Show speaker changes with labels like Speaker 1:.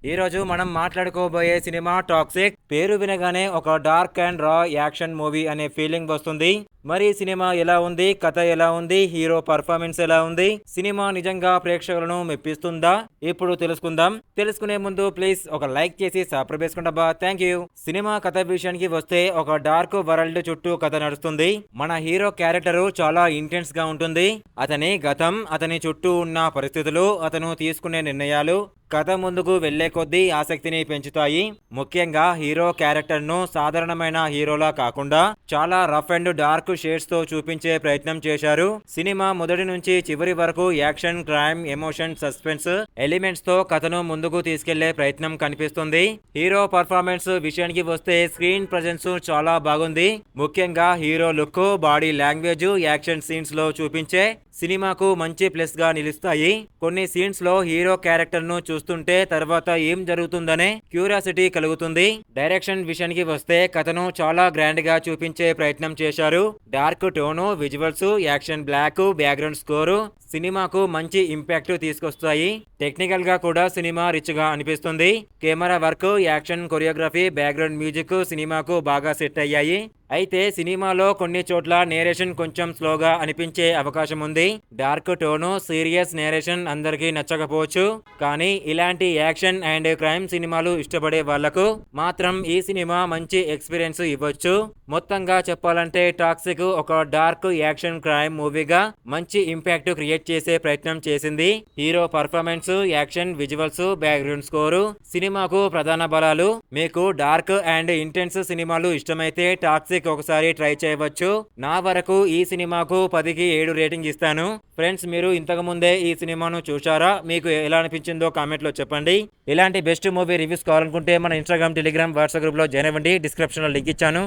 Speaker 1: ఈ రోజు మనం మాట్లాడుకోబోయే సినిమా టాక్సిక్. పేరు వినగానే ఒక డార్క్ అండ్ రా యాక్షన్ మూవీ అనే ఫీలింగ్ వస్తుంది. మరి సినిమా ఎలా ఉంది, కథ ఎలా ఉంది, హీరో పర్ఫార్మెన్స్ ఎలా ఉంది, సినిమా నిజంగా ప్రేక్షకులను మెప్పిస్తుందా? ఇప్పుడు తెలుసుకుందాం. తెలుసుకునే ముందు ప్లీజ్ ఒక లైక్ చేసి సబ్స్క్రైబ్ చేసుకుంటా. Thank you. సినిమా కథ విషయానికి వస్తే ఒక డార్క్ వరల్డ్ చుట్టూ కథ నడుస్తుంది. మన హీరో క్యారెక్టర్ చాలా ఇంటెన్స్ గా ఉంటుంది. అతని గతం, అతని చుట్టూ ఉన్న పరిస్థితులు, అతను తీసుకునే నిర్ణయాలు కథ ముందుకు వెళ్లే కొద్దీ ఆసక్తిని పెంచుతాయి. ముఖ్యంగా హీరో క్యారెక్టర్ ను సాధారణమైన హీరోలా కాకుండా చాలా రఫ్ అండ్ డార్క్ షేడ్స్ తో చూపించే ప్రయత్నం చేశారు. సినిమా మొదటి నుంచి చివరి వరకు action, crime, emotion, suspense elements తో కథను ముందుకు తీసుకెళ్లే ప్రయత్నం కనిపిస్తుంది. హీరో పర్ఫార్మెన్స్ విషయానికి వస్తే స్క్రీన్ ప్రెజెన్స్ చాలా బాగుంది. ముఖ్యంగా hero look, body language action scenes లో చూపించే సినిమాకు మంచి ప్లస్ గా నిలుస్తాయి. కొన్ని సీన్స్ లో హీరో క్యారెక్టర్ ను చూస్తుంటే తర్వాత ఏం జరుగుతుందనే క్యూరియాసిటీ కలుగుతుంది. డైరెక్షన్ విషయానికి వస్తే కథను చాలా గ్రాండ్ గా చూపించే ప్రయత్నం చేశారు. Dark tone, visuals, action, black background score సినిమాకు మంచి ఇంపాక్ట్ తీసుకొస్తాయి. టెక్నికల్ గా కూడా సినిమా రిచ్ గా అనిపిస్తుంది. Camera work, action, choreography, background music సినిమాకు బాగా సెట్ అయ్యాయి. అయితే సినిమాలో కొన్ని చోట్ల నేరేషన్ కొంచెం స్లోగా అనిపించే అవకాశం ఉంది. డార్క్ టోను, సీరియస్ నేరేషన్ అందరికీ నచ్చకపోవచ్చు. కానీ ఇలాంటి యాక్షన్ అండ్ క్రైమ్ సినిమాలు ఇష్టపడే వాళ్లకు మాత్రం ఈ సినిమా మంచి ఎక్స్పీరియన్స్ ఇవ్వచ్చు. మొత్తంగా చెప్పాలంటే టాక్సిక్ ఒక డార్క్ యాక్షన్ క్రైమ్ మూవీగా మంచి ఇంపాక్ట్ క్రియేట్ చేసే ప్రయత్నం చేసింది. Hero performance, action, visuals, background score సినిమాకు ప్రధాన బలాలు. మీకు డార్క్ అండ్ ఇంటెన్స్ సినిమాలు ఇష్టమైతే టాక్సిక్ ఒకసారి ట్రై చేయవచ్చు. నా వరకు ఈ సినిమాకు 10కి 7 రేటింగ్ ఇస్తాను. ఫ్రెండ్స్, మీరు ఇంతకు ముందే ఈ సినిమాను చూశారా? మీకు ఎలా అనిపించిందో కామెంట్ లో చెప్పండి. ఇలాంటి బెస్ట్ మూవీ రివ్యూస్ కావాలనుకుంటే మన ఇన్స్టాగ్రామ్, టెలిగ్రామ్, వాట్సాప్ గ్రూప్ లో జాయిన్ అవ్వండి. డిస్క్రిప్షన్ లో లింక్ ఇచ్చాను.